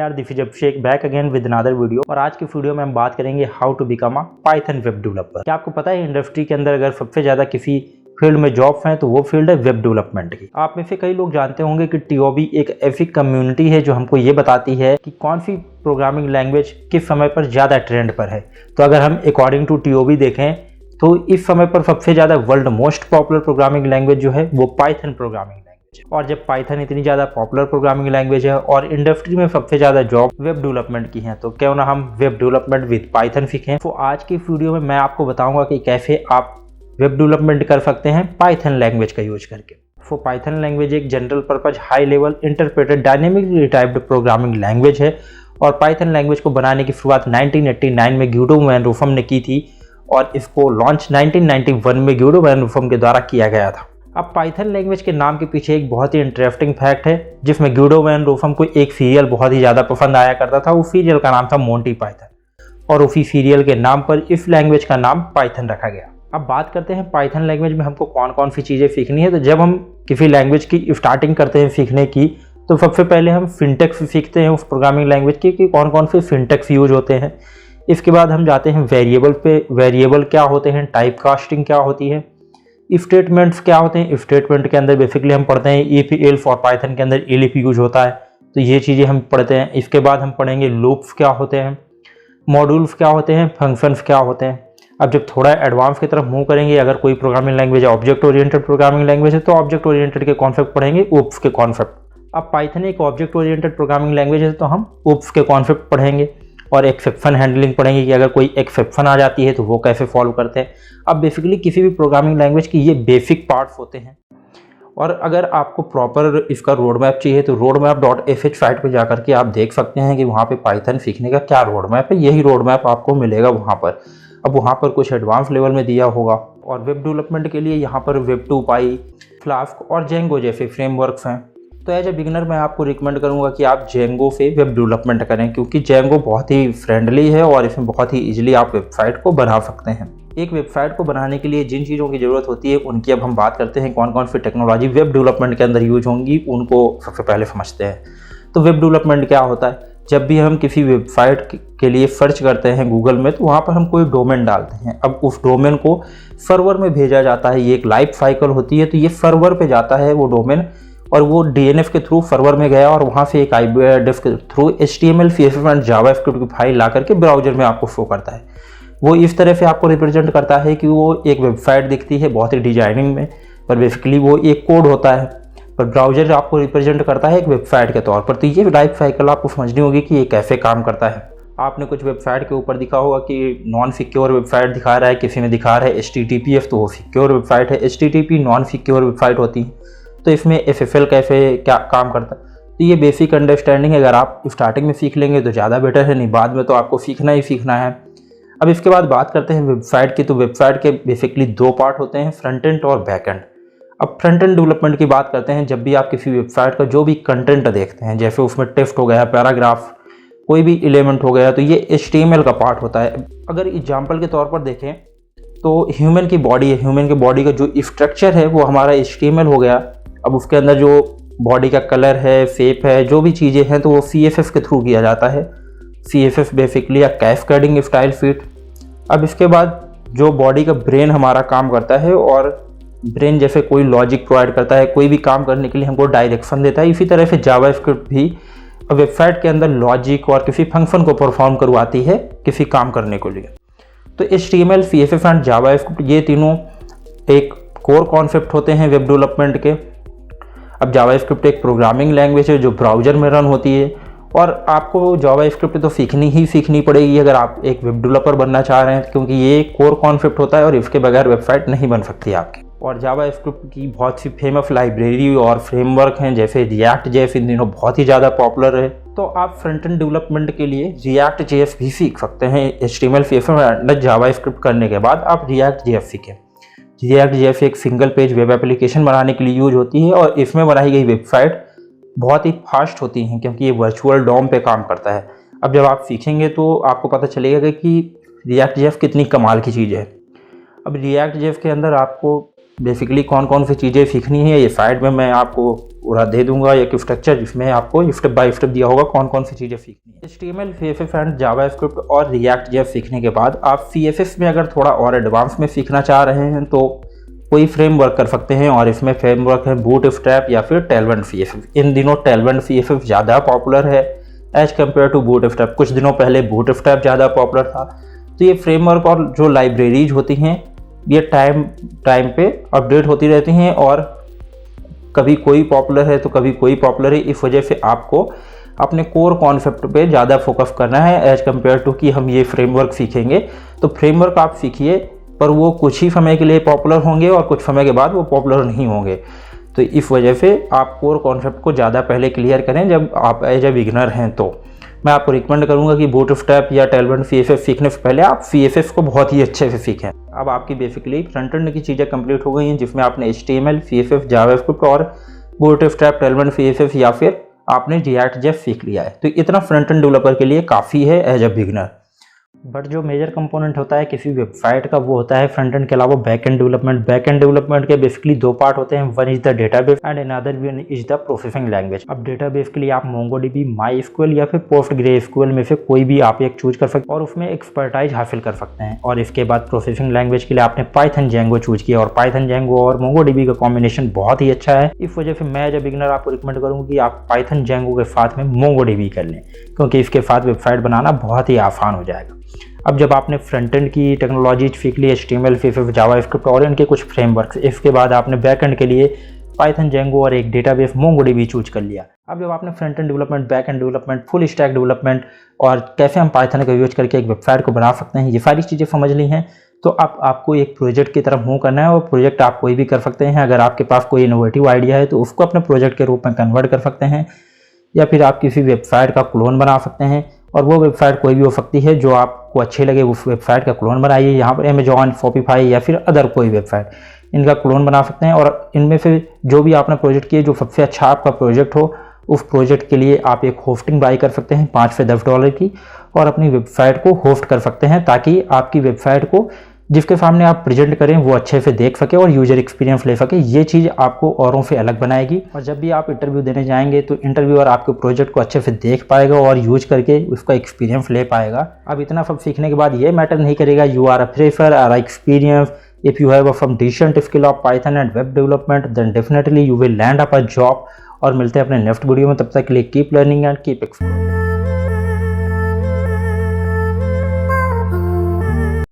यार, this is Abhishek back again with another video. और आज की वीडियो में हम बात करेंगे how to become a Python web developer. क्या आपको पता है इंडस्ट्री के अंदर अगर सबसे ज्यादा किसी फील्ड में जॉब है तो वो फील्ड है वेब डेवलपमेंट की। आप में से कई लोग जानते होंगे कि टीओबी एक ऐसी कम्युनिटी है जो हमको ये बताती है कि कौन सी प्रोग्रामिंग लैंग्वेज किस समय पर ज्यादा ट्रेंड पर है। तो अगर हम अकॉर्डिंग टू टीओबी देखें तो इस समय पर सबसे ज्यादा world most popular programming language जो है वो पाइथन प्रोग्रामिंग लैंग्वेज है। और जब पाइथन इतनी ज्यादा पॉपुलर प्रोग्रामिंग लैंग्वेज है और इंडस्ट्री में सबसे ज्यादा जॉब वेब डेवलपमेंट की है, तो क्यों ना हम वेब डेवलपमेंट विद पाइथन सीखें। तो आज की वीडियो में मैं आपको बताऊंगा कि कैसे आप वेब डेवलपमेंट कर सकते हैं पाइथन लैंग्वेज का यूज करके। तो पाइथन लैंग्वेज एक general purpose high level interpreted dynamically typed programming language है। और पाइथन लैंग्वेज को बनाने की शुरुआत 1989 में ग्यूडो वैन रूफम ने की थी और इसको लॉन्च 1991 में ग्यूडो वैन रूफम के द्वारा किया गया था। अब पाइथन लैंग्वेज के नाम के पीछे एक बहुत ही इंटरेस्टिंग फैक्ट है, जिसमें ग्यूडो वैन रूफम को एक सीरियल बहुत ही ज़्यादा पसंद आया करता था। उस सीरियल का नाम था मोंटी पाइथन और उसी सीरियल के नाम पर इस लैंग्वेज का नाम पाइथन रखा गया। अब बात करते हैं पाइथन लैंग्वेज में हमको कौन कौन सी चीज़ें सीखनी है। तो जब हम किसी लैंग्वेज की स्टार्टिंग करते हैं सीखने की, तो सबसे पहले हम सिंटैक्स सीखते हैं उस प्रोग्रामिंग लैंग्वेज की कि कौन कौन से सिंटैक्स यूज होते हैं। इसके बाद हम जाते हैं वेरिएबल पे, वेरिएबल क्या होते हैं, टाइप कास्टिंग क्या होती है, स्टेटमेंट्स क्या होते हैं। स्टेटमेंट के अंदर बेसिकली हम पढ़ते हैं इफ एल्स और पाइथन के अंदर एलिफ यूज होता है, तो ये चीज़ें हम पढ़ते हैं। इसके बाद हम पढ़ेंगे लूप्स क्या होते हैं, मॉड्यूल्स क्या होते हैं, फंक्शंस क्या होते हैं। अब जब थोड़ा एडवांस की तरफ मूव करेंगे, अगर कोई प्रोग्रामिंग लैंग्वेज है ऑब्जेक्ट ओरिएंटेड प्रोग्रामिंग लैंग्वेज है तो ऑब्जेक्ट ओरिएंटेड के कॉन्सेप्ट पढ़ेंगे, ओप्स के कॉन्सेप्ट। अब पाइथन एक ऑब्जेक्ट ओरिएंटेड प्रोग्रामिंग लैंग्वेज है तो हम ओप्स के कॉन्सेप्ट पढ़ेंगे और एक्सेप्शन हैंडलिंग पढ़ेंगे कि अगर कोई एक्सेप्शन आ जाती है तो वो कैसे सॉल्व करते हैं। अब बेसिकली किसी भी प्रोग्रामिंग लैंग्वेज की ये बेसिक पार्ट्स होते हैं। और अगर आपको प्रॉपर इसका रोड मैप चाहिए तो roadmap.sh साइट पर जाकर के आप देख सकते हैं कि वहाँ पे पाइथन सीखने का क्या रोड मैप है। यही रोड मैप आपको मिलेगा वहाँ पर। अब वहाँ पर कुछ एडवांस लेवल में दिया होगा और वेब डेवलपमेंट के लिए यहाँ पर Web2Py, फ्लास्क और जेंगो जैसे फ्रेमवर्क्स हैं। तो एज ए बिगिनर मैं आपको रिकमेंड करूंगा कि आप जेंगो से वेब डेवलपमेंट करें, क्योंकि जेंगो बहुत ही फ्रेंडली है और इसमें बहुत ही इजीली आप वेबसाइट को बना सकते हैं। एक वेबसाइट को बनाने के लिए जिन चीज़ों की ज़रूरत होती है उनकी अब हम बात करते हैं। कौन कौन सी टेक्नोलॉजी वेब डेवलपमेंट के अंदर यूज होंगी उनको सबसे पहले समझते हैं। तो वेब डेवलपमेंट क्या होता है, जब भी हम किसी वेबसाइट के लिए सर्च करते हैं गूगल में तो वहाँ पर हम कोई डोमेन डालते हैं। अब उस डोमेन को सर्वर में भेजा जाता है, ये एक लाइफ साइकिल होती है। तो ये सर्वर पे जाता है वो डोमेन और वो DNF के थ्रू सर्वर में गया और वहाँ से एक IPF के through HTML, CSS and JavaScript की फाइल ला करके ब्राउजर में आपको शो करता है। वो इस तरह से आपको रिप्रेजेंट करता है कि वो एक वेबसाइट दिखती है बहुत ही डिजाइनिंग में, पर बेसिकली वो एक कोड होता है, पर ब्राउजर आपको रिप्रेजेंट करता है एक वेबसाइट के तौर पर। तो ये लाइफ साइकिल आपको समझनी होगी कि ये कैसे काम करता है। आपने कुछ वेबसाइट के ऊपर दिखा होगा कि नॉन सिक्योर वेबसाइट दिखा रहा है, किसी में दिखा रहा है HTTPS, तो वो सिक्योर वेबसाइट है। HTTP नॉन सिक्योर वेबसाइट होती है। तो इसमें SSL कैसे क्या काम करता है, तो ये बेसिक अंडरस्टैंडिंग अगर आप स्टार्टिंग में सीख लेंगे तो ज़्यादा बेटर है, नहीं बाद में तो आपको सीखना ही सीखना है। अब इसके बाद बात करते हैं वेबसाइट की। तो वेबसाइट के बेसिकली दो पार्ट होते हैं, फ्रंट एंड और बैक एंड। अब फ्रंट एंड डेवलपमेंट की बात करते हैं। जब भी आप किसी वेबसाइट का जो भी कंटेंट देखते हैं, जैसे उसमें टेक्स्ट हो गया, पैराग्राफ, कोई भी एलिमेंट हो गया, तो ये HTML का पार्ट होता है। अगर एग्जाम्पल के तौर पर देखें तो ह्यूमन की बॉडी है, ह्यूमन की बॉडी का जो स्ट्रक्चर है वो हमारा HTML हो गया। अब उसके अंदर जो बॉडी का कलर है, शेप है, जो भी चीज़ें हैं तो वो CSS के थ्रू किया जाता है। CSS बेसिकली या कैस्केडिंग स्टाइल फिट। अब इसके बाद जो बॉडी का ब्रेन हमारा काम करता है और ब्रेन जैसे कोई लॉजिक प्रोवाइड करता है, कोई भी काम करने के लिए हमको डायरेक्शन देता है। इसी तरह से जावास्क्रिप्ट भी वेबसाइट के अंदर लॉजिक और किसी फंक्शन को परफॉर्म करवाती है किसी काम करने के लिए। तो HTML, CSS एंड जावास्क्रिप्ट ये तीनों एक कोर कॉन्सेप्ट होते हैं वेब डेवलपमेंट के। अब जावास्क्रिप्ट एक प्रोग्रामिंग लैंग्वेज है जो ब्राउजर में रन होती है और आपको जावास्क्रिप्ट तो सीखनी पड़ेगी अगर आप एक वेब डेवलपर बनना चाह रहे हैं, क्योंकि ये एक कोर कॉन्सेप्ट होता है और इसके बगैर वेबसाइट नहीं बन सकती आपकी। और जावास्क्रिप्ट की बहुत सी फेमस लाइब्रेरी और फ्रेमवर्क हैं, जैसे React.js इन दिनों बहुत ही ज़्यादा पॉपुलर है। तो आप फ्रंट एंड डेवलपमेंट के लिए React.js भी सीख सकते हैं। HTML, CSS एंड जावास्क्रिप्ट करने के बाद आप React.js सीखें। React.js एक सिंगल पेज वेब एप्लीकेशन बनाने के लिए यूज होती है और इसमें बनाई गई वेबसाइट बहुत ही फास्ट होती हैं, क्योंकि ये वर्चुअल डॉम पे काम करता है। अब जब आप सीखेंगे तो आपको पता चलेगा कि React.js कितनी कमाल की चीज़ है। अब React.js के अंदर आपको बेसिकली कौन कौन सी चीज़ें सीखनी है ये साइड में मैं आपको पूरा दे दूंगा, एक स्ट्रक्चर जिसमें आपको स्टेप बाय स्टेप दिया होगा कौन कौन सी चीज़ें सीखनी है। HTML, CSS एंड जावास्क्रिप्ट और रिएक्ट जेएस सीखने के बाद आप CSS में अगर थोड़ा और एडवांस में सीखना चाह रहे हैं तो कोई फ्रेमवर्क कर सकते हैं, और इसमें फ्रेमवर्क है बूटस्ट्रैप या फिर टेलविंड CSS। इन दिनों टेलविंड CSS ज़्यादा पॉपुलर है एज कम्पेयर टू बूटस्ट्रैप। कुछ दिनों पहले बूटस्ट्रैप ज़्यादा पॉपुलर था। तो ये फ्रेमवर्क और जो लाइब्रेरीज होती हैं ये टाइम पे अपडेट होती रहती हैं, और कभी कोई पॉपुलर है तो कभी कोई पॉपुलर है। इस वजह से आपको अपने कोर कॉन्सेप्ट पे ज़्यादा फोकस करना है एज कम्पेयर टू कि हम ये फ्रेमवर्क सीखेंगे। तो फ्रेमवर्क आप सीखिए, पर वो कुछ ही समय के लिए पॉपुलर होंगे और कुछ समय के बाद वो पॉपुलर नहीं होंगे। तो इस वजह से आप कोर कॉन्सेप्ट को ज़्यादा पहले क्लियर करें जब आप एज ए बिगिनर हैं। तो मैं आपको रिकमेंड करूंगा कि बूटस्ट्रैप या टेलविंड CSS सीखने से पहले आप CSS को बहुत ही अच्छे से सीखें। अब आपकी बेसिकली फ्रंट एंड की चीज़ें कंप्लीट हो गई हैं, जिसमें आपने HTML, CSS, जावास्क्रिप्ट और बूटस्ट्रैप, टेलविंड CSS या फिर आपने रिएक्ट जेएस सीख लिया है। तो इतना फ्रंट एंड डेवलपर के लिए काफ़ी है एज ए बिगिनर। बट जो मेजर कंपोनेंट होता है किसी वेबसाइट का वो होता है फ्रंट एंड के अलावा back and development. Back and development के बेसिकली दो पार्ट होते हैं, one is the database and another one is the processing language. अब डेटाबेस के लिए आप MongoDB, MySQL या फिर PostgreSQL में से कोई भी आप एक चूज कर सकते हैं और उसमें एक्सपर्टाइज हासिल कर सकते हैं। और इसके बाद प्रोसेसिंग लैंग्वेज के लिए आपने Python Django चूज किया, और Python Django और MongoDB का कॉम्बिनेशन बहुत ही अच्छा है। इस वजह से मैं एज ए बिगिनर आपको रिकमेंड करूंगा कि आप Python Django के साथ में MongoDB कर लें, क्योंकि इसके साथ वेबसाइट बनाना बहुत ही आसान हो जाएगा। अब जब आपने फ्रंट एंड की टेक्नोलॉजी सीख ली, HTML, CSS, जावास्क्रिप्ट और इनके कुछ फ्रेमवर्क्स, इसके बाद आपने बैक एंड के लिए Python Django और एक डेटाबेस MongoDB चूज कर लिया। अब जब आपने front end development, back and development, full stack development और कैसे हम Python का यूज करके एक वेबसाइट को बना सकते हैं, ये सारी चीज़ें समझ ली हैं, तो अब आपको एक प्रोजेक्ट की तरफ मूव करना है। और प्रोजेक्ट आप कोई भी कर सकते हैं। अगर आपके पास कोई इनोवेटिव आइडिया है तो उसको अपने प्रोजेक्ट के रूप में कन्वर्ट कर सकते हैं, या फिर आप किसी वेबसाइट का क्लोन बना सकते हैं। और वो वेबसाइट कोई भी हो सकती है जो आपको अच्छी लगे, उस वेबसाइट का क्लोन बनाइए। यहाँ पर Amazon, Shopify या फिर अदर कोई वेबसाइट, इनका क्लोन बना सकते हैं। और इनमें से जो भी आपने प्रोजेक्ट किए, जो सबसे अच्छा आपका प्रोजेक्ट हो, उस प्रोजेक्ट के लिए आप एक होस्टिंग बाई कर सकते हैं $5 से $10 की, और अपनी वेबसाइट को होस्ट कर सकते हैं, ताकि आपकी वेबसाइट को जिसके सामने आप प्रेजेंट करें वो अच्छे से देख सके और यूजर एक्सपीरियंस ले सके। ये चीज़ आपको औरों से अलग बनाएगी। और जब भी आप इंटरव्यू देने जाएंगे तो इंटरव्यूअर आपके प्रोजेक्ट को अच्छे से देख पाएगा और यूज करके उसका एक्सपीरियंस ले पाएगा। अब इतना सब सीखने के बाद ये मैटर नहीं करेगा यू आर अ फ्रेशर और experience. If you have some decent skill of Python and web development, then definitely you will land up a job. और मिलते हैं अपने नेक्स्ट वीडियो में, तब तक के लिए keep learning and keep exploring.